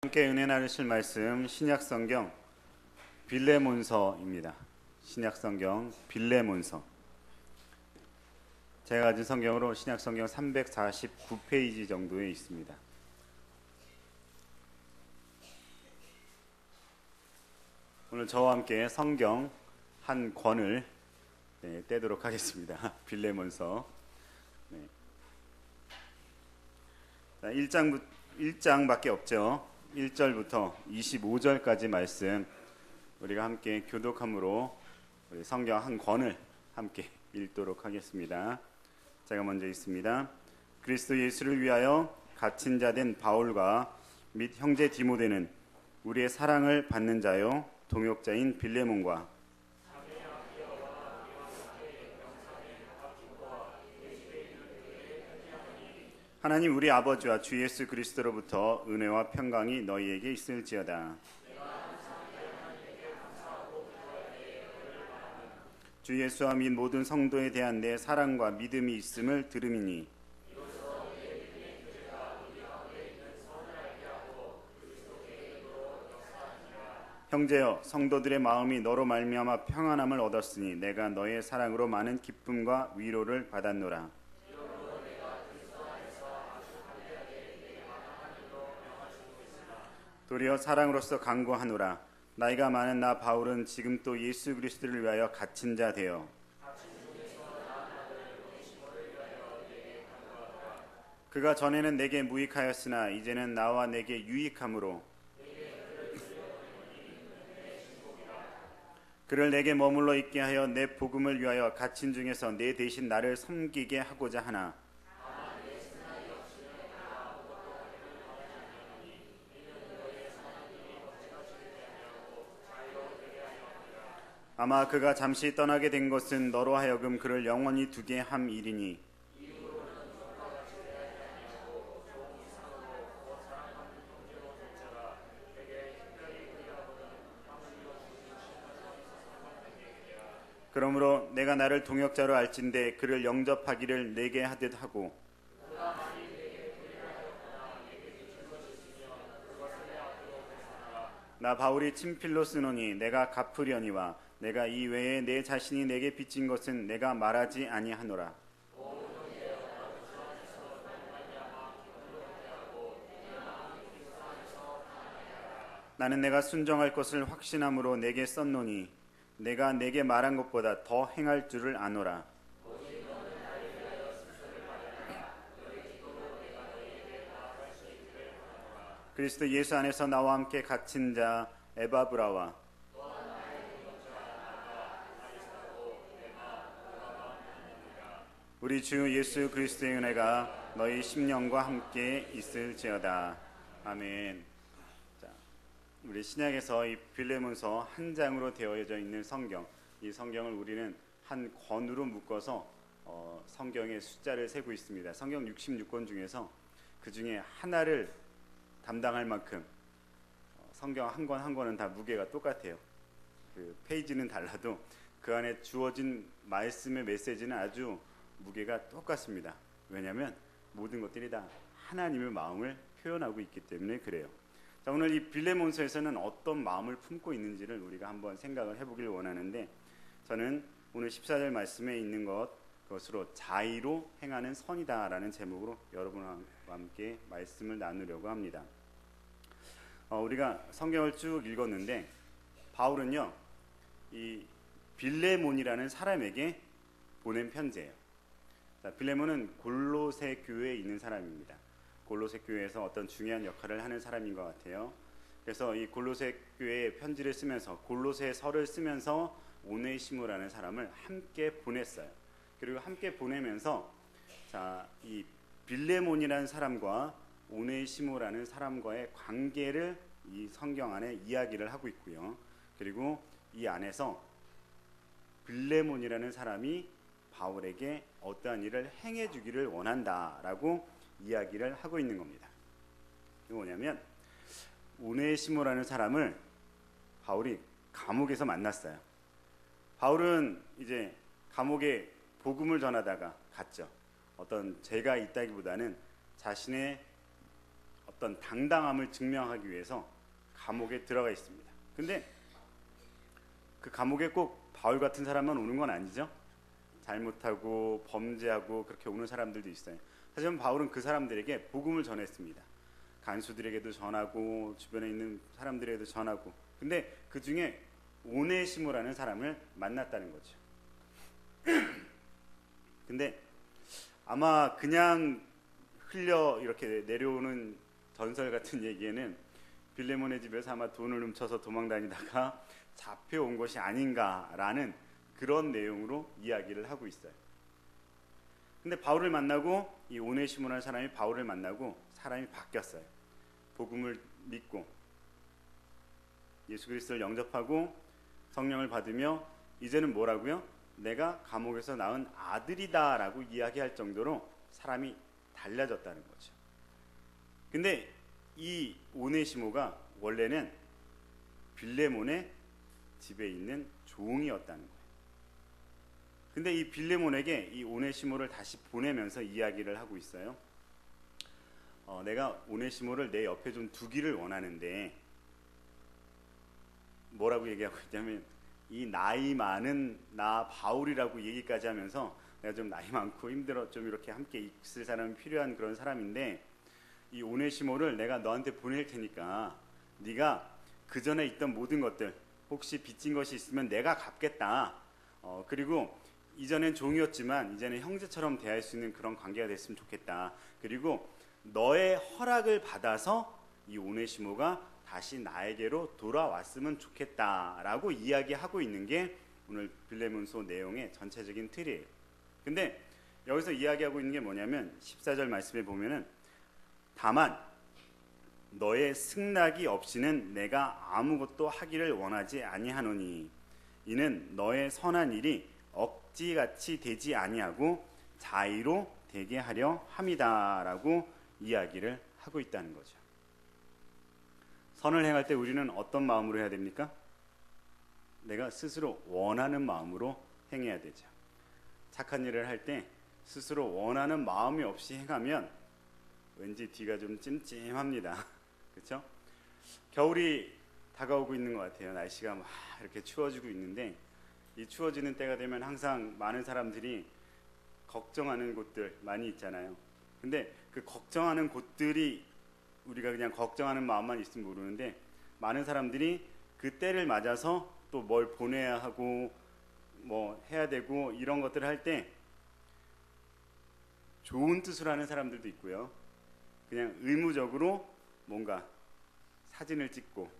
함께 은혜 나누실 말씀 신약성경 빌레몬서입니다. 신약성경 빌레몬서. 제가 가진 성경으로 신약성경 349페이지 정도에 있습니다. 오늘 저와 함께 성경 한 권을 떼도록 하겠습니다. 빌레몬서 1장밖에 없죠. 1절부터 25절까지 말씀 우리가 함께 교독함으로 우리 성경 한 권을 함께 읽도록 하겠습니다. 제가 먼저 읽습니다. 그리스도 예수를 위하여 갇힌 자 된 바울과 및 형제 디모데는 우리의 사랑을 받는 자요 동역자인 빌레몬과 하나님 우리 아버지와 주 예수 그리스도로부터 은혜와 평강이 너희에게 있을지어다. 주 예수와 및 모든 성도에 대한 내 사랑과 믿음이 있음을 들음이니 형제여 성도들의 마음이 너로 말미암아 평안함을 얻었으니 내가 너의 사랑으로 많은 기쁨과 위로를 받았노라. 도리어 사랑으로서 간구하노라. 나이가 많은 나 바울은 지금 또 예수 그리스도를 위하여 갇힌 자 되어 그가 전에는 내게 무익하였으나 이제는 나와 내게 유익함으로 그를 내게 머물러 있게 하여 내 복음을 위하여 갇힌 중에서 내 대신 나를 섬기게 하고자 하나. 아마 그가 잠시 떠나게 된 것은 너로 하여금 그를 영원히 두게 함이리니 그러므로 내가 나를 동역자로 알진대 그를 영접하기를 내게 하듯 하고 나 바울이 친필로 쓰노니 내가 갚으려니와 내가 이 외에 내 자신이 내게 빚진 것은 내가 말하지 아니하노라. 나는 내가 순종할 것을 확신함으로 내게 썼노니 내가 내게 말한 것보다 더 행할 줄을 아노라. 그리스도 예수 안에서 나와 함께 갇힌 자 에바브라와 우리 주 예수 그리스도의 은혜가 너희 심령과 함께 있을지어다. 아멘. 자, 우리 신약에서 이 빌레몬서 한 장으로 되어져 있는 성경, 이 성경을 우리는 한 권으로 묶어서 성경의 숫자를 세고 있습니다. 성경 66권 중에서 그 중에 하나를 담당할 만큼 성경 한 권 한 권은 다 무게가 똑같아요. 그 페이지는 달라도 그 안에 주어진 말씀의 메시지는 아주 무게가 똑같습니다. 왜냐하면 모든 것들이 다 하나님의 마음을 표현하고 있기 때문에 그래요. 자, 오늘 이 빌레몬서에서는 어떤 마음을 품고 있는지를 우리가 한번 생각을 해보길 원하는데 저는 오늘 14절 말씀에 있는 그것으로 자의로 행하는 선이다라는 제목으로 여러분과 함께 말씀을 나누려고 합니다. 우리가 성경을 쭉 읽었는데 바울은요 이 빌레몬이라는 사람에게 보낸 편지예요. 자, 빌레몬은 골로새 교회에 있는 사람입니다. 골로새 교회에서 어떤 중요한 역할을 하는 사람인 것 같아요. 그래서 이 골로새 교회에 편지를 쓰면서 골로새 서를 쓰면서 오네시모라는 사람을 함께 보냈어요. 그리고 함께 보내면서 자, 이 빌레몬이라는 사람과 오네시모라는 사람과의 관계를 이 성경 안에 이야기를 하고 있고요. 그리고 이 안에서 빌레몬이라는 사람이 바울에게 어떠한 일을 행해 주기를 원한다라고 이야기를 하고 있는 겁니다. 이게 뭐냐면 오네시모라는 사람을 바울이 감옥에서 만났어요. 바울은 이제 감옥에 복음을 전하다가 갔죠. 어떤 죄가 있다기보다는 자신의 어떤 당당함을 증명하기 위해서 감옥에 들어가 있습니다. 근데 그 감옥에 꼭 바울 같은 사람만 오는 건 아니죠. 잘못하고 범죄하고 그렇게 오는 사람들도 있어요. 하지만 바울은 그 사람들에게 복음을 전했습니다. 간수들에게도 전하고 주변에 있는 사람들에게도 전하고. 근데 그 중에 오네시모라는 사람을 만났다는 거죠. 근데 아마 그냥 흘려 이렇게 내려오는 전설 같은 얘기에는 빌레몬의 집에서 아마 돈을 훔쳐서 도망 다니다가 잡혀온 것이 아닌가라는 그런 내용으로 이야기를 하고 있어요. 근데 바울을 만나고 이 오네시모라는 사람이 바울을 만나고 사람이 바뀌었어요. 복음을 믿고 예수 그리스도를 영접하고 성령을 받으며 이제는 뭐라고요? 내가 감옥에서 낳은 아들이다라고 이야기할 정도로 사람이 달라졌다는 거죠. 근데 이 오네시모가 원래는 빌레몬의 집에 있는 종이었다는 거예요. 근데 이 빌레몬에게 이 오네시모를 다시 보내면서 이야기를 하고 있어요. 내가 오네시모를 내 옆에 좀 두기를 원하는데, 뭐라고 얘기하고 있냐면 이 나이 많은 나 바울이라고 얘기까지 하면서 내가 좀 나이 많고 힘들어 좀 이렇게 함께 있을 사람이 필요한 그런 사람인데 이 오네시모를 내가 너한테 보낼 테니까 네가 그 전에 있던 모든 것들 혹시 빚진 것이 있으면 내가 갚겠다. 그리고 이전엔 종이었지만 이제는 형제처럼 대할 수 있는 그런 관계가 됐으면 좋겠다. 그리고 너의 허락을 받아서 이 오네시모가 다시 나에게로 돌아왔으면 좋겠다라고 이야기하고 있는 게 오늘 빌레몬서 내용의 전체적인 틀이에요. 근데 여기서 이야기하고 있는 게 뭐냐면 14절 말씀에 보면은 다만 너의 승낙이 없이는 내가 아무것도 하기를 원하지 아니하노니 이는 너의 선한 일이 억지같이 되지 아니하고 자의로 되게 하려 함이다라고 이야기를 하고 있다는 거죠. 선을 행할 때 우리는 어떤 마음으로 해야 됩니까? 내가 스스로 원하는 마음으로 행해야 되죠. 착한 일을 할 때 스스로 원하는 마음이 없이 행하면 왠지 뒤가 좀 찜찜합니다. 그렇죠? 겨울이 다가오고 있는 것 같아요. 날씨가 막 이렇게 추워지고 있는데 이 추워지는 때가 되면 항상 많은 사람들이 걱정하는 곳들 많이 있잖아요. 근데 그 걱정하는 곳들이 우리가 그냥 걱정하는 마음만 있으면 모르는데 많은 사람들이 그 때를 맞아서 또 뭘 보내야 하고 뭐 해야 되고 이런 것들을 할 때 좋은 뜻으로 하는 사람들도 있고요. 그냥 의무적으로 뭔가 사진을 찍고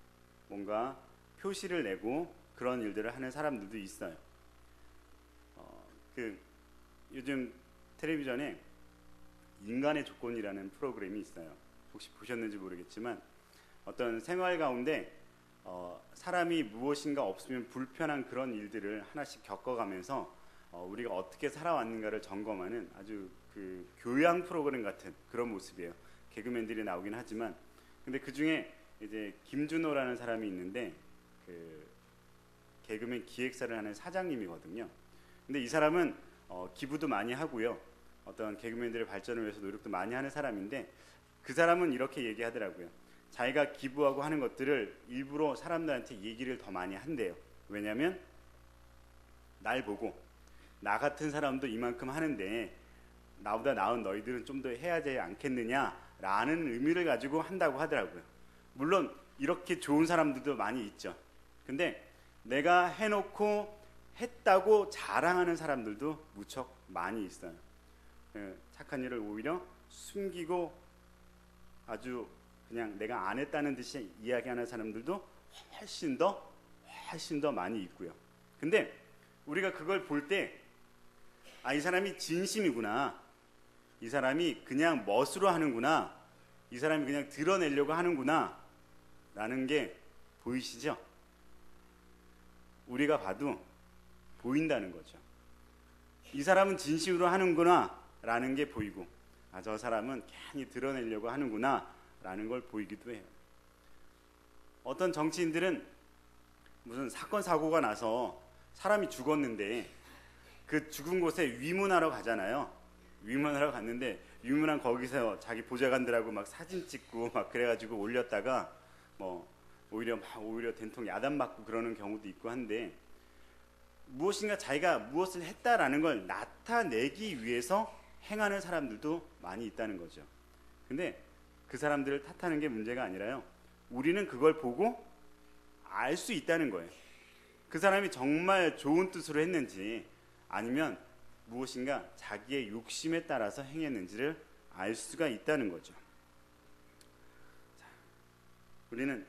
뭔가 표시를 내고 그런 일들을 하는 사람들도 있어요. 요즘 텔레비전에 인간의 조건이라는 프로그램이 있어요. 혹시 보셨는지 모르겠지만 어떤 생활 가운데 사람이 무엇인가 없으면 불편한 그런 일들을 하나씩 겪어가면서 우리가 어떻게 살아왔는가를 점검하는 아주 그 교양 프로그램 같은 그런 모습이에요. 개그맨들이 나오긴 하지만 근데 그 중에 이제 김준호라는 사람이 있는데 그 개그맨 기획사를 하는 사장님이거든요. 근데 이 사람은 기부도 많이 하고요. 어떤 개그맨들의 발전을 위해서 노력도 많이 하는 사람인데 그 사람은 이렇게 얘기하더라고요. 자기가 기부하고 하는 것들을 일부러 사람들한테 얘기를 더 많이 한대요. 왜냐하면 날 보고 나 같은 사람도 이만큼 하는데 나보다 나은 너희들은 좀 더 해야 되지 않겠느냐라는 의미를 가지고 한다고 하더라고요. 물론 이렇게 좋은 사람들도 많이 있죠. 근데 내가 해놓고 했다고 자랑하는 사람들도 무척 많이 있어요. 착한 일을 오히려 숨기고 아주 그냥 내가 안 했다는 듯이 이야기하는 사람들도 훨씬 더 많이 있고요. 근데 우리가 그걸 볼 때 이 사람이 진심이구나, 이 사람이 그냥 멋으로 하는구나, 이 사람이 그냥 드러내려고 하는구나 라는 게 보이시죠? 우리가 봐도 보인다는 거죠. 이 사람은 진심으로 하는구나 라는 게 보이고 저 사람은 괜히 드러내려고 하는구나 라는 걸 보이기도 해요. 어떤 정치인들은 무슨 사건 사고가 나서 사람이 죽었는데 그 죽은 곳에 위문하러 가잖아요. 위문하러 갔는데 유명한 거기서 자기 보좌관들하고 막 사진 찍고 막 그래가지고 올렸다가 뭐 오히려 된통 야단 맞고 그러는 경우도 있고 한데, 무엇인가 자기가 무엇을 했다라는 걸 나타내기 위해서 행하는 사람들도 많이 있다는 거죠. 근데 그 사람들을 탓하는 게 문제가 아니라요, 우리는 그걸 보고 알 수 있다는 거예요. 그 사람이 정말 좋은 뜻으로 했는지 아니면 무엇인가 자기의 욕심에 따라서 행했는지를 알 수가 있다는 거죠. 자, 우리는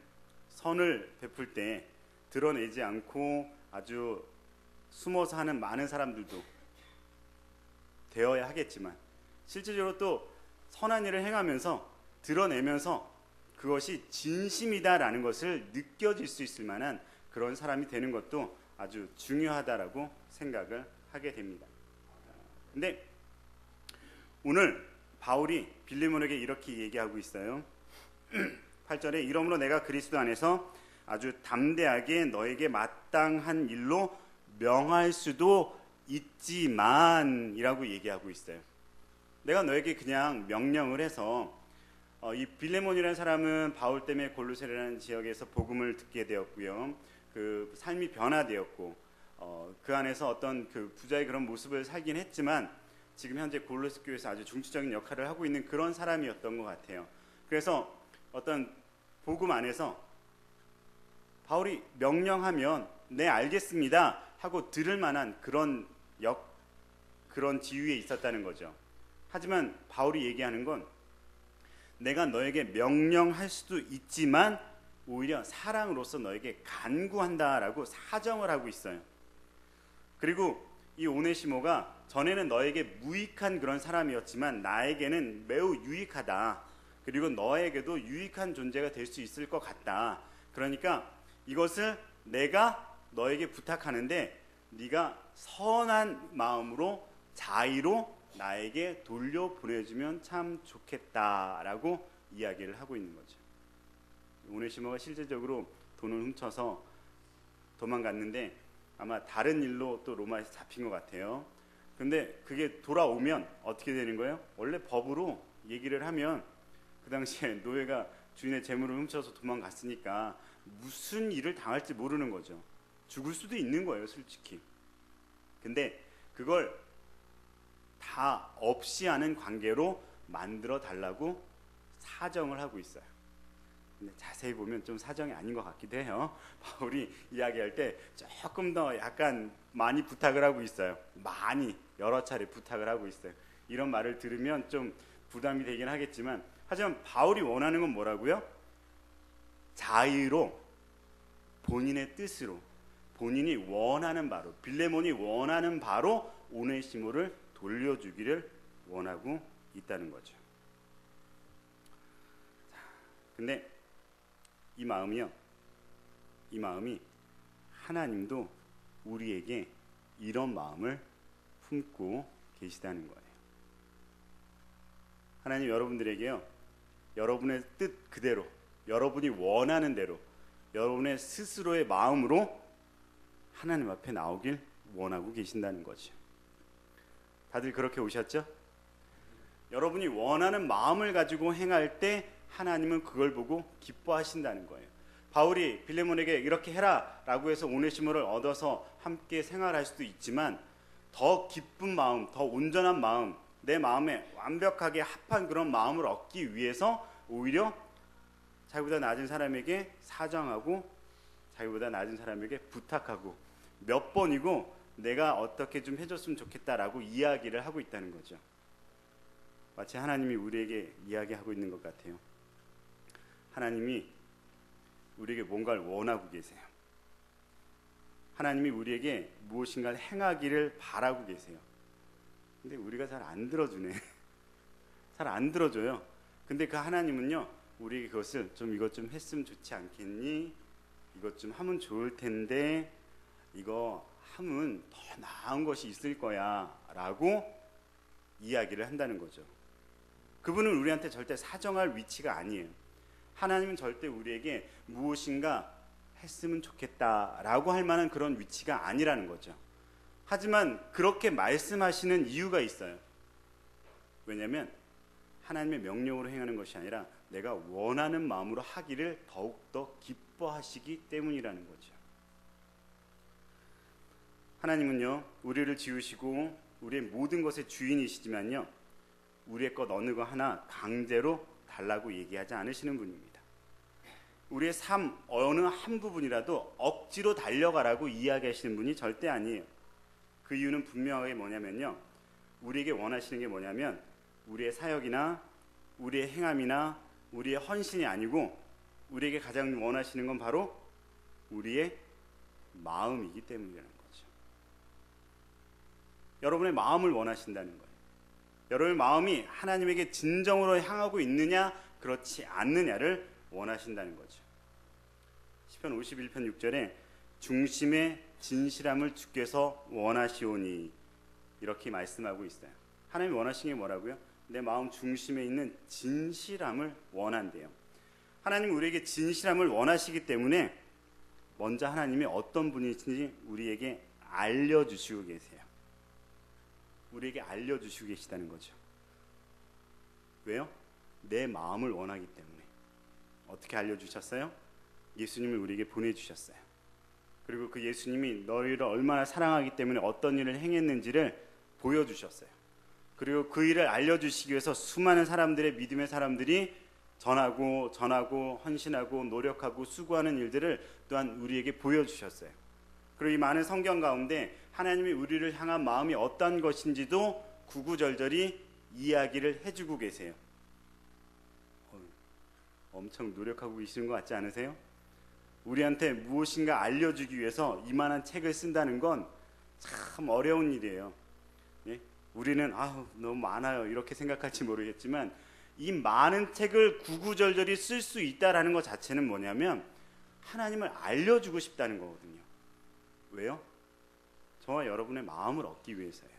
선을 베풀 때 드러내지 않고 아주 숨어서 하는 많은 사람들도 되어야 하겠지만, 실제적으로 또 선한 일을 행하면서 드러내면서 그것이 진심이다라는 것을 느껴질 수 있을 만한 그런 사람이 되는 것도 아주 중요하다라고 생각을 하게 됩니다. 근데 오늘 바울이 빌레몬에게 이렇게 얘기하고 있어요. 8절에 이러므로 내가 그리스도 안에서 아주 담대하게 너에게 마땅한 일로 명할 수도 있지만 이라고 얘기하고 있어요. 내가 너에게 그냥 명령을 해서 이 빌레몬이라는 사람은 바울 때문에 골로새라는 지역에서 복음을 듣게 되었고요. 그 삶이 변화되었고 그 안에서 어떤 그 부자의 그런 모습을 살긴 했지만 지금 현재 골로새 교회에서 아주 중추적인 역할을 하고 있는 그런 사람이었던 것 같아요. 그래서 어떤 복음 안에서 바울이 명령하면 네 알겠습니다 하고 들을 만한 그런 지위에 있었다는 거죠. 하지만 바울이 얘기하는 건 내가 너에게 명령할 수도 있지만 오히려 사랑으로서 너에게 간구한다라고 사정을 하고 있어요. 그리고 이 오네시모가 전에는 너에게 무익한 그런 사람이었지만 나에게는 매우 유익하다. 그리고 너에게도 유익한 존재가 될 수 있을 것 같다. 그러니까 이것을 내가 너에게 부탁하는데 네가 선한 마음으로 자의로 나에게 돌려보내주면 참 좋겠다라고 이야기를 하고 있는 거죠. 오네시모가 실제적으로 돈을 훔쳐서 도망갔는데 아마 다른 일로 또 로마에서 잡힌 것 같아요. 근데 그게 돌아오면 어떻게 되는 거예요? 원래 법으로 얘기를 하면 그 당시에 노예가 주인의 재물을 훔쳐서 도망갔으니까 무슨 일을 당할지 모르는 거죠. 죽을 수도 있는 거예요, 솔직히. 근데 그걸 다 없이 하는 관계로 만들어 달라고 사정을 하고 있어요. 근데 자세히 보면 좀 사정이 아닌 것 같기도 해요. 바울이 이야기할 때 조금 더 약간 많이 부탁을 하고 있어요. 많이 여러 차례 부탁을 하고 있어요. 이런 말을 들으면 좀 부담이 되긴 하겠지만, 하지만 바울이 원하는 건 뭐라고요? 자의로, 본인의 뜻으로, 본인이 원하는 바로, 빌레몬이 원하는 바로 오네시모를 돌려주기를 원하고 있다는 거죠. 근데 이 마음이 하나님도 우리에게 이런 마음을 품고 계시다는 거예요. 하나님 여러분들에게요, 여러분의 뜻 그대로, 여러분이 원하는 대로, 여러분의 스스로의 마음으로 하나님 앞에 나오길 원하고 계신다는 거죠. 다들 그렇게 오셨죠? 여러분이 원하는 마음을 가지고 행할 때 하나님은 그걸 보고 기뻐하신다는 거예요. 바울이 빌레몬에게 이렇게 해라 라고 해서 오네시모를 얻어서 함께 생활할 수도 있지만, 더 기쁜 마음, 더 온전한 마음, 내 마음에 완벽하게 합한 그런 마음을 얻기 위해서 오히려 자기보다 낮은 사람에게 사정하고 자기보다 낮은 사람에게 부탁하고 몇 번이고 내가 어떻게 좀 해줬으면 좋겠다라고 이야기를 하고 있다는 거죠. 마치 하나님이 우리에게 이야기하고 있는 것 같아요. 하나님이 우리에게 뭔가를 원하고 계세요. 하나님이 우리에게 무엇인가를 행하기를 바라고 계세요. 근데 우리가 잘 안 들어주네. 잘 안 들어줘요. 근데 그 하나님은요, 우리에게 그것을 좀 이것 좀 했으면 좋지 않겠니? 이것 좀 하면 좋을 텐데 이거 하면 더 나은 것이 있을 거야 라고 이야기를 한다는 거죠. 그분은 우리한테 절대 사정할 위치가 아니에요. 하나님은 절대 우리에게 무엇인가 했으면 좋겠다라고 할 만한 그런 위치가 아니라는 거죠. 하지만 그렇게 말씀하시는 이유가 있어요. 왜냐하면 하나님의 명령으로 행하는 것이 아니라 내가 원하는 마음으로 하기를 더욱더 기뻐하시기 때문이라는 거죠. 하나님은요, 우리를 지으시고 우리의 모든 것의 주인이시지만요, 우리의 것 어느 거 하나 강제로 달라고 얘기하지 않으시는 분입니다. 우리의 삶 어느 한 부분이라도 억지로 달려가라고 이야기하시는 분이 절대 아니에요. 그 이유는 분명하게 뭐냐면요, 우리에게 원하시는 게 뭐냐면 우리의 사역이나 우리의 행함이나 우리의 헌신이 아니고 우리에게 가장 원하시는 건 바로 우리의 마음이기 때문이라는 거죠. 여러분의 마음을 원하신다는 거예요. 여러분의 마음이 하나님에게 진정으로 향하고 있느냐 그렇지 않느냐를 원하신다는 거죠. 시편 51편 6절에 중심의 진실함을 주께서 원하시오니 이렇게 말씀하고 있어요. 하나님이 원하시는 게 뭐라고요? 내 마음 중심에 있는 진실함을 원한대요. 하나님은 우리에게 진실함을 원하시기 때문에 먼저 하나님이 어떤 분이신지 우리에게 알려주시고 계세요. 우리에게 알려주시고 계시다는 거죠. 왜요? 내 마음을 원하기 때문에. 어떻게 알려주셨어요? 예수님을 우리에게 보내주셨어요. 그리고 그 예수님이 너희를 얼마나 사랑하기 때문에 어떤 일을 행했는지를 보여주셨어요. 그리고 그 일을 알려주시기 위해서 수많은 사람들의 믿음의 사람들이 전하고 헌신하고 노력하고 수고하는 일들을 또한 우리에게 보여주셨어요. 그리고 이 많은 성경 가운데 하나님이 우리를 향한 마음이 어떤 것인지도 구구절절히 이야기를 해주고 계세요. 엄청 노력하고 계시는 것 같지 않으세요? 우리한테 무엇인가 알려주기 위해서 이만한 책을 쓴다는 건 참 어려운 일이에요. 예? 우리는 너무 많아요 이렇게 생각할지 모르겠지만 이 많은 책을 구구절절히 쓸 수 있다라는 것 자체는 뭐냐면 하나님을 알려주고 싶다는 거거든요. 왜요? 저와 여러분의 마음을 얻기 위해서예요.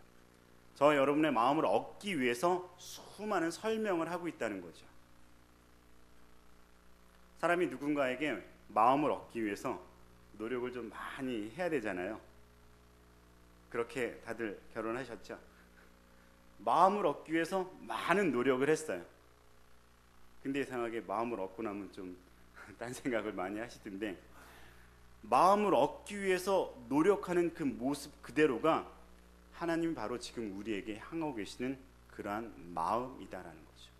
저와 여러분의 마음을 얻기 위해서 수많은 설명을 하고 있다는 거죠. 사람이 누군가에게 마음을 얻기 위해서 노력을 좀 많이 해야 되잖아요. 그렇게 다들 결혼하셨죠? 마음을 얻기 위해서 많은 노력을 했어요. 근데 이상하게 마음을 얻고 나면 좀 딴 생각을 많이 하시던데, 마음을 얻기 위해서 노력하는 그 모습 그대로가 하나님이 바로 지금 우리에게 향하고 계시는 그러한 마음이다라는 거죠.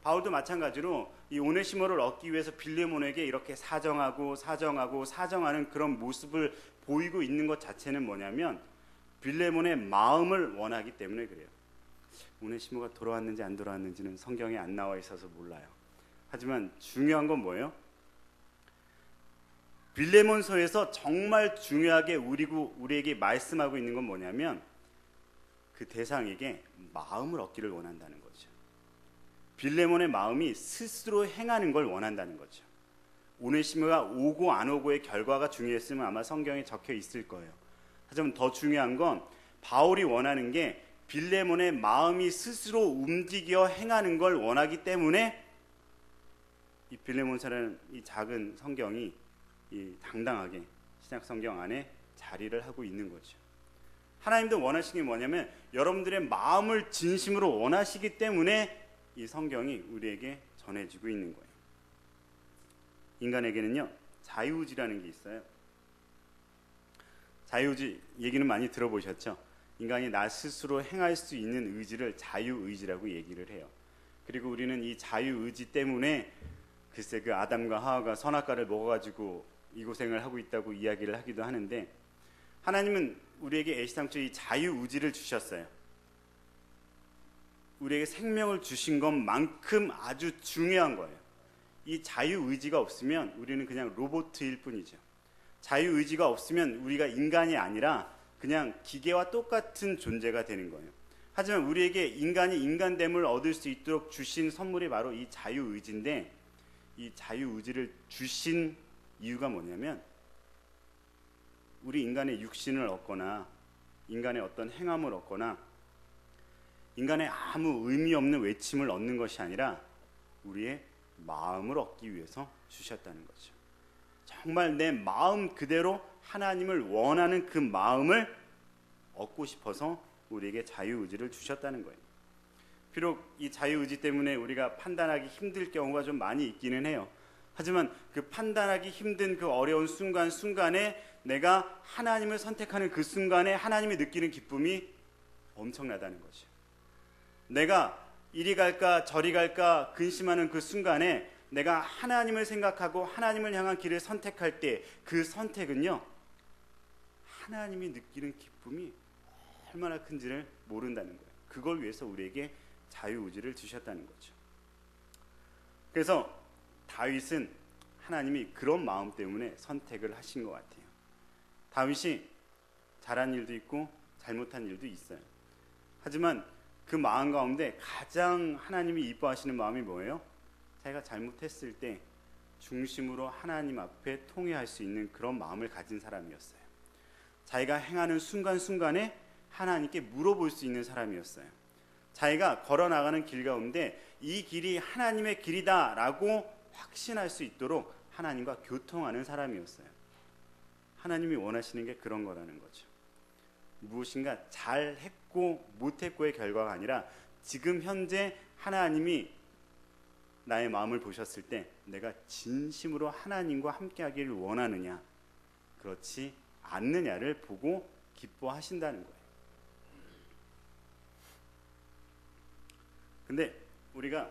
바울도 마찬가지로 이 오네시모를 얻기 위해서 빌레몬에게 이렇게 사정하는 그런 모습을 보이고 있는 것 자체는 뭐냐면 빌레몬의 마음을 원하기 때문에 그래요. 오네시모가 돌아왔는지 안 돌아왔는지는 성경에 안 나와 있어서 몰라요. 하지만 중요한 건 뭐예요? 빌레몬서에서 정말 중요하게 우리에게 말씀하고 있는 건 뭐냐면 그 대상에게 마음을 얻기를 원한다는 거죠. 빌레몬의 마음이 스스로 행하는 걸 원한다는 거죠. 오네시모가 오고 안 오고의 결과가 중요했으면 아마 성경에 적혀 있을 거예요. 하지만 더 중요한 건 바울이 원하는 게 빌레몬의 마음이 스스로 움직여 행하는 걸 원하기 때문에 이 빌레몬서라는 이 작은 성경이 이 당당하게 신약 성경 안에 자리를 하고 있는 거죠. 하나님도 원하시는 게 뭐냐면 여러분들의 마음을 진심으로 원하시기 때문에 이 성경이 우리에게 전해지고 있는 거예요. 인간에게는요, 자유의지라는 게 있어요. 자유의지 얘기는 많이 들어보셨죠? 인간이 나 스스로 행할 수 있는 의지를 자유의지라고 얘기를 해요. 그리고 우리는 이 자유의지 때문에 글쎄 그 아담과 하와가 선악과를 먹어가지고 이 고생을 하고 있다고 이야기를 하기도 하는데, 하나님은 우리에게 애시당초 이 자유의지를 주셨어요. 우리에게 생명을 주신 것만큼 아주 중요한 거예요. 이 자유의지가 없으면 우리는 그냥 로봇일 뿐이죠. 자유의지가 없으면 우리가 인간이 아니라 그냥 기계와 똑같은 존재가 되는 거예요. 하지만 우리에게 인간이 인간됨을 얻을 수 있도록 주신 선물이 바로 이 자유의지인데, 이 자유의지를 주신 이유가 뭐냐면 우리 인간의 육신을 얻거나 인간의 어떤 행함을 얻거나 인간의 아무 의미 없는 외침을 얻는 것이 아니라 우리의 마음을 얻기 위해서 주셨다는 거죠. 정말 내 마음 그대로 하나님을 원하는 그 마음을 얻고 싶어서 우리에게 자유의지를 주셨다는 거예요. 비록 이 자유의지 때문에 우리가 판단하기 힘들 경우가 좀 많이 있기는 해요. 하지만 그 판단하기 힘든 그 어려운 순간순간에 내가 하나님을 선택하는 그 순간에 하나님이 느끼는 기쁨이 엄청나다는 거죠. 내가 이리 갈까 저리 갈까 근심하는 그 순간에 내가 하나님을 생각하고 하나님을 향한 길을 선택할 때 그 선택은요, 하나님이 느끼는 기쁨이 얼마나 큰지를 모른다는 거예요. 그걸 위해서 우리에게 자유의지를 주셨다는 거죠. 그래서 다윗은 하나님이 그런 마음 때문에 선택을 하신 것 같아요. 다윗이 잘한 일도 있고 잘못한 일도 있어요. 하지만 그 마음 가운데 가장 하나님이 이뻐하시는 마음이 뭐예요? 자기가 잘못했을 때 중심으로 하나님 앞에 통회할 수 있는 그런 마음을 가진 사람이었어요. 자기가 행하는 순간순간에 하나님께 물어볼 수 있는 사람이었어요. 자기가 걸어나가는 길 가운데 이 길이 하나님의 길이다 라고 확신할 수 있도록 하나님과 교통하는 사람이었어요. 하나님이 원하시는 게 그런 거라는 거죠. 무엇인가 잘했고 못했고의 결과가 아니라 지금 현재 하나님이 나의 마음을 보셨을 때 내가 진심으로 하나님과 함께하기를 원하느냐 그렇지 않느냐를 보고 기뻐하신다는 거예요. 근데 우리가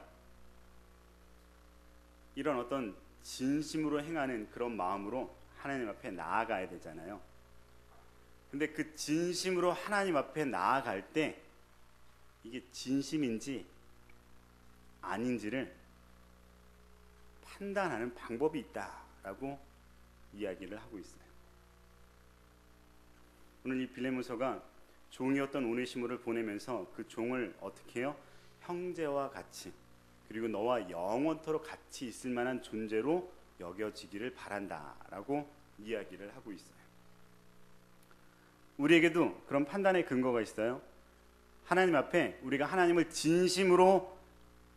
이런 어떤 진심으로 행하는 그런 마음으로 하나님 앞에 나아가야 되잖아요. 근데 그 진심으로 하나님 앞에 나아갈 때 이게 진심인지 아닌지를 판단하는 방법이 있다라고 이야기를 하고 있어요. 오늘 이 빌레몬서가 종이었던 오네시모를 보내면서 그 종을 어떻게 해요? 형제와 같이 그리고 너와 영원토록 같이 있을 만한 존재로 여겨지기를 바란다라고 이야기를 하고 있어요. 우리에게도 그런 판단의 근거가 있어요. 하나님 앞에 우리가 하나님을 진심으로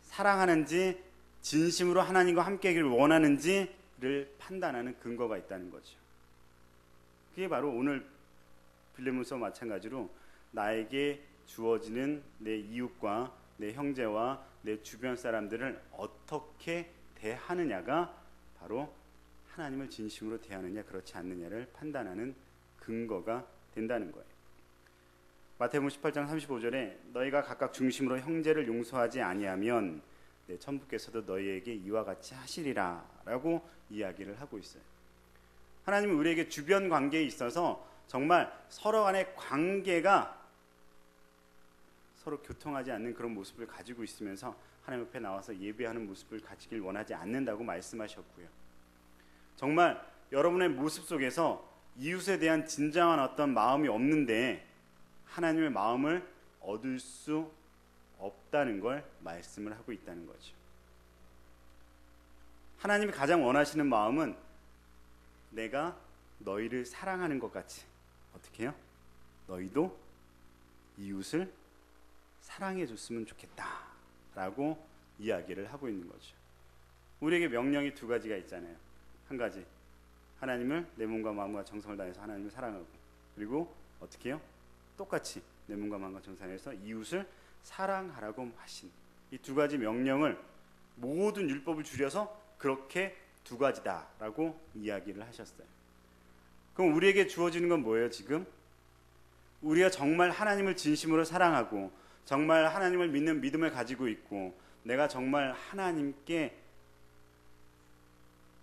사랑하는지 진심으로 하나님과 함께하기를 원하는지를 판단하는 근거가 있다는 거죠. 그게 바로 오늘 빌레몬서 마찬가지로 나에게 주어지는 내 이웃과 내 형제와 내 주변 사람들을 어떻게 대하느냐가 바로 하나님을 진심으로 대하느냐 그렇지 않느냐를 판단하는 근거가 된다는 거예요. 마태복음 18장 35절에 너희가 각각 중심으로 형제를 용서하지 아니하면 내 천부께서도 너희에게 이와 같이 하시리라 라고 이야기를 하고 있어요. 하나님은 우리에게 주변 관계에 있어서 정말 서로 간의 관계가 서로 교통하지 않는 그런 모습을 가지고 있으면서 하나님 앞에 나와서 예배하는 모습을 가지길 원하지 않는다고 말씀하셨고요. 정말 여러분의 모습 속에서 이웃에 대한 진정한 어떤 마음이 없는데 하나님의 마음을 얻을 수 없다는 걸 말씀을 하고 있다는 거죠. 하나님이 가장 원하시는 마음은 내가 너희를 사랑하는 것 같이 어떻게 해요? 너희도 이웃을 사랑해 줬으면 좋겠다 라고 이야기를 하고 있는 거죠. 우리에게 명령이 두 가지가 있잖아요. 한 가지 하나님을 내 몸과 마음과 정성을 다해서 하나님을 사랑하고 그리고 어떻게 해요? 똑같이 내 몸과 마음과 정성을 다해서 이웃을 사랑하라고 하신 이 두 가지 명령을 모든 율법을 줄여서 그렇게 두 가지다라고 이야기를 하셨어요. 그럼 우리에게 주어지는 건 뭐예요? 지금 우리가 정말 하나님을 진심으로 사랑하고 정말 하나님을 믿는 믿음을 가지고 있고 내가 정말 하나님께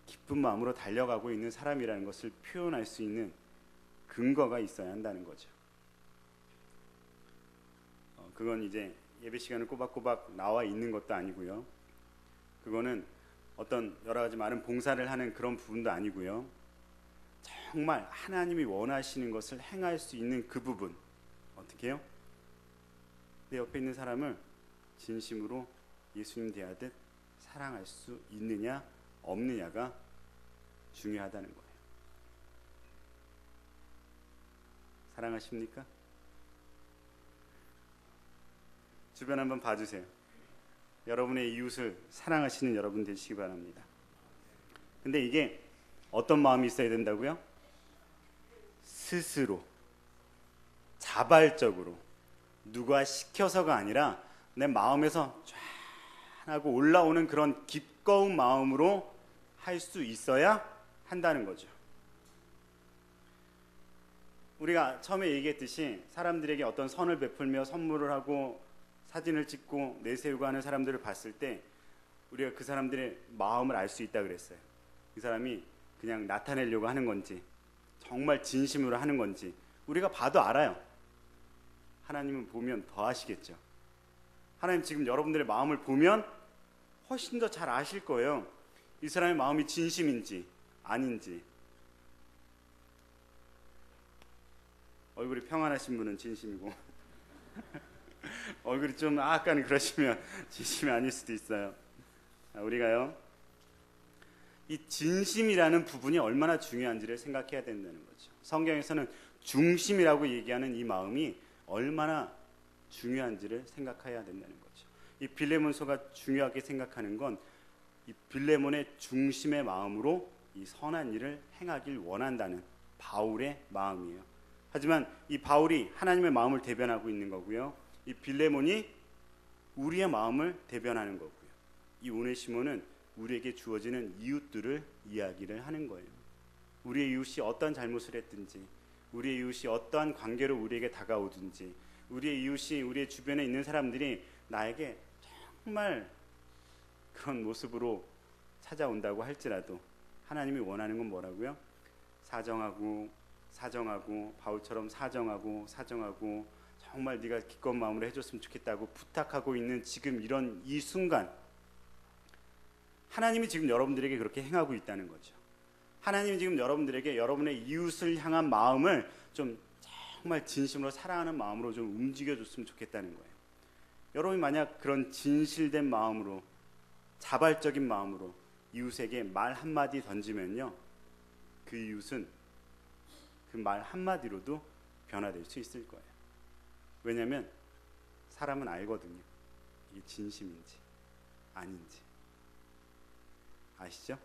기쁜 마음으로 달려가고 있는 사람이라는 것을 표현할 수 있는 근거가 있어야 한다는 거죠. 그건 이제 예배 시간을 꼬박꼬박 나와 있는 것도 아니고요. 그거는 어떤 여러 가지 많은 봉사를 하는 그런 부분도 아니고요. 정말 하나님이 원하시는 것을 행할 수 있는 그 부분 어떻게 해요? 내 옆에 있는 사람을 진심으로 예수님 대하듯 사랑할 수 있느냐 없느냐가 중요하다는 거예요. 사랑하십니까? 주변 한번 봐주세요. 여러분의 이웃을 사랑하시는 여러분 되시기 바랍니다. 근데 이게 어떤 마음이 있어야 된다고요? 스스로 자발적으로 누가 시켜서가 아니라 내 마음에서 쫙 하고 올라오는 그런 기꺼운 마음으로 할 수 있어야 한다는 거죠. 우리가 처음에 얘기했듯이 사람들에게 어떤 선을 베풀며 선물을 하고 사진을 찍고 내세우고 하는 사람들을 봤을 때 우리가 그 사람들의 마음을 알 수 있다 그랬어요. 이 사람이 그냥 나타내려고 하는 건지 정말 진심으로 하는 건지 우리가 봐도 알아요. 하나님은 보면 더 아시겠죠. 하나님 지금 여러분들의 마음을 보면 훨씬 더 잘 아실 거예요. 이 사람의 마음이 진심인지 아닌지. 얼굴이 평안하신 분은 진심이고 얼굴이 좀 약간 그러시면 진심이 아닐 수도 있어요. 우리가요, 이 진심이라는 부분이 얼마나 중요한지를 생각해야 된다는 거죠. 성경에서는 중심이라고 얘기하는 이 마음이 얼마나 중요한지를 생각해야 된다는 거죠. 이 빌레몬서가 중요하게 생각하는 건 이 빌레몬의 중심의 마음으로 이 선한 일을 행하길 원한다는 바울의 마음이에요. 하지만 이 바울이 하나님의 마음을 대변하고 있는 거고요. 이 빌레몬이 우리의 마음을 대변하는 거고요. 이 오네시모는 우리에게 주어지는 이웃들을 이야기를 하는 거예요. 우리의 이웃이 어떤 잘못을 했든지, 우리의 이웃이 어떠한 관계로 우리에게 다가오든지, 우리의 이웃이 우리의 주변에 있는 사람들이 나에게 정말 그런 모습으로 찾아온다고 할지라도 하나님이 원하는 건 뭐라고요? 사정하고 바울처럼 사정하고 정말 네가 기꺼운 마음으로 해줬으면 좋겠다고 부탁하고 있는 지금 이런 이 순간 하나님이 지금 여러분들에게 그렇게 행하고 있다는 거죠. 하나님이 지금 여러분들에게 여러분의 이웃을 향한 마음을 좀 정말 진심으로 사랑하는 마음으로 좀 움직여줬으면 좋겠다는 거예요. 여러분이 만약 그런 진실된 마음으로 자발적인 마음으로 이웃에게 말 한마디 던지면요, 그 이웃은 그 말 한마디로도 변화될 수 있을 거예요. 왜냐하면 사람은 알거든요. 이게 진심인지 아닌지. 아시죠?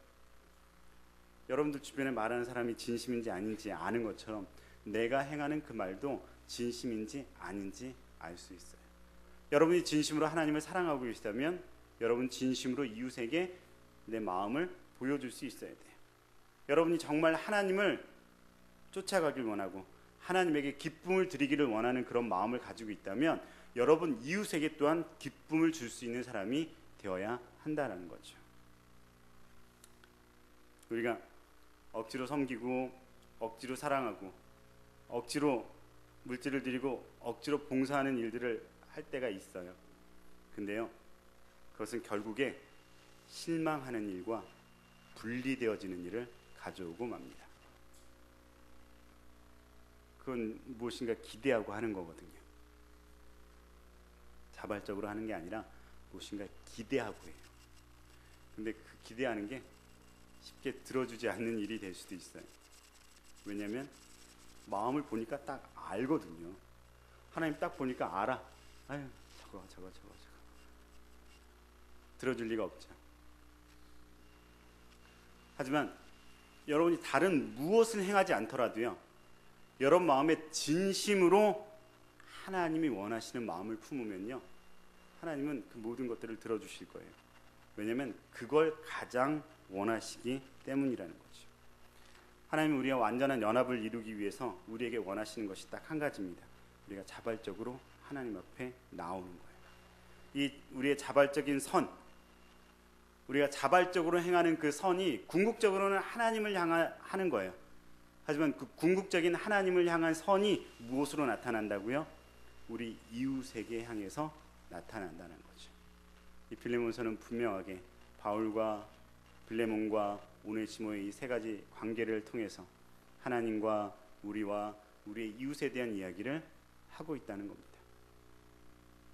여러분들 주변에 말하는 사람이 진심인지 아닌지 아는 것처럼 내가 행하는 그 말도 진심인지 아닌지 알 수 있어요. 여러분이 진심으로 하나님을 사랑하고 계시다면 여러분 진심으로 이웃에게 내 마음을 보여줄 수 있어야 돼요. 여러분이 정말 하나님을 쫓아가길 원하고 하나님에게 기쁨을 드리기를 원하는 그런 마음을 가지고 있다면 여러분 이웃에게 또한 기쁨을 줄 수 있는 사람이 되어야 한다는 거죠. 우리가 억지로 섬기고 억지로 사랑하고 억지로 물질을 드리고 억지로 봉사하는 일들을 할 때가 있어요. 근데요, 그것은 결국에 실망하는 일과 분리되어지는 일을 가져오고 맙니다. 그건 무엇인가 기대하고 하는 거거든요. 자발적으로 하는 게 아니라 무엇인가 기대하고 해요. 근데 그 기대하는 게 쉽게 들어주지 않는 일이 될 수도 있어요. 왜냐하면 마음을 보니까 딱 알거든요. 하나님 딱 보니까 알아. 아유, 저거 들어줄 리가 없죠. 하지만 여러분이 다른 무엇을 행하지 않더라도요, 여러분 마음에 진심으로 하나님이 원하시는 마음을 품으면요, 하나님은 그 모든 것들을 들어주실 거예요. 왜냐하면 그걸 가장 원하시기 때문이라는 거죠. 하나님은 우리와 완전한 연합을 이루기 위해서 우리에게 원하시는 것이 딱 한 가지입니다. 우리가 자발적으로 하나님 앞에 나오는 거예요. 이 우리의 자발적인 선, 우리가 자발적으로 행하는 그 선이 궁극적으로는 하나님을 향하는 거예요. 하지만 그 궁극적인 하나님을 향한 선이 무엇으로 나타난다고요? 우리 이웃에게 향해서 나타난다는 거죠. 이 빌레몬서는 분명하게 바울과 빌레몬과 오네시모의 이 세 가지 관계를 통해서 하나님과 우리와 우리의 이웃에 대한 이야기를 하고 있다는 겁니다.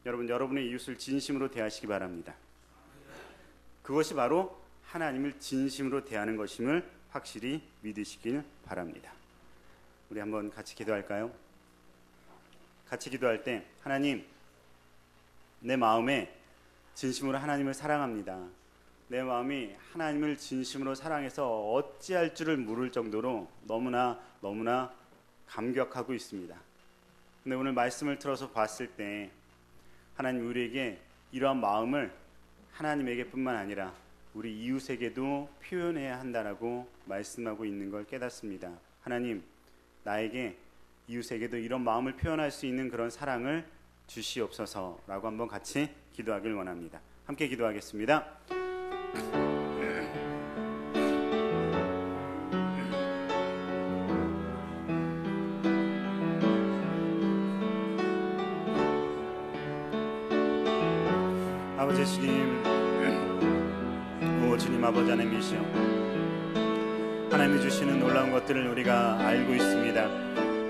여러분, 여러분의 이웃을 진심으로 대하시기 바랍니다. 그것이 바로 하나님을 진심으로 대하는 것임을 확실히 믿으시길 바랍니다. 우리 한번 같이 기도할까요? 같이 기도할 때, 하나님, 내 마음에 진심으로 하나님을 사랑합니다. 내 마음이 하나님을 진심으로 사랑해서 어찌할 줄을 모를 정도로 너무나 감격하고 있습니다. 근데 오늘 말씀을 들어서 봤을 때 하나님 우리에게 이러한 마음을 하나님에게뿐만 아니라 우리 이웃에게도 표현해야 한다라고 말씀하고 있는 걸 깨닫습니다. 하나님, 나에게 이웃에게도 이런 마음을 표현할 수 있는 그런 사랑을 주시옵소서라고 한번 같이 기도하길 원합니다. 함께 기도하겠습니다. 아버지 주님, 오 주님 아버지 하나님이시여, 하나님이 주시는 놀라운 것들을 우리가 알고 있습니다.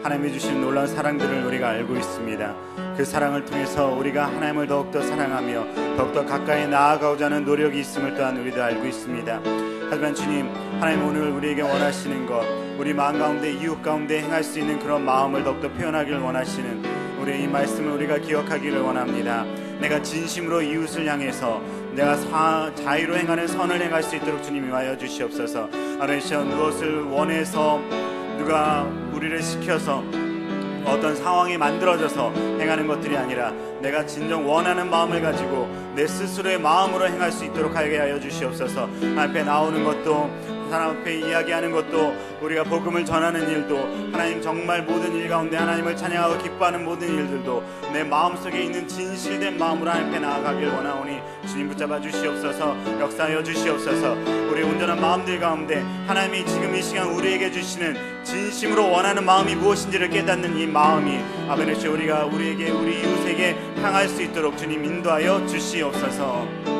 하나님이 주시는 놀라운 사랑들을 우리가 알고 있습니다. 그 사랑을 통해서 우리가 하나님을 더욱더 사랑하며 더욱더 가까이 나아가고자 하는 노력이 있음을 또한 우리도 알고 있습니다. 하지만 주님, 하나님 오늘 우리에게 원하시는 것, 우리 마음 가운데 이웃 가운데 행할 수 있는 그런 마음을 더욱더 표현하기를 원하시는 우리의 이 말씀을 우리가 기억하기를 원합니다. 내가 진심으로 이웃을 향해서 내가 자의로 행하는 선을 행할 수 있도록 주님이 와여 주시옵소서. 하나님, 무엇을 원해서 누가 우리를 시켜서 어떤 상황이 만들어져서 행하는 것들이 아니라 내가 진정 원하는 마음을 가지고 내 스스로의 마음으로 행할 수 있도록 하게 하여 주시옵소서. 앞에 나오는 것도, 사람 앞에 이야기하는 것도, 우리가 복음을 전하는 일도, 하나님 정말 모든 일 가운데 하나님을 찬양하고 기뻐하는 모든 일들도 내 마음속에 있는 진실된 마음으로 하나님 앞에 나아가길 원하오니 주님 붙잡아 주시옵소서. 역사하여 주시옵소서. 우리 온전한 마음들 가운데 하나님이 지금 이 시간 우리에게 주시는 진심으로 원하는 마음이 무엇인지를 깨닫는 이 마음이 아버지 우리가 우리에게, 우리 이웃에게 향할 수 있도록 주님 인도하여 주시옵소서.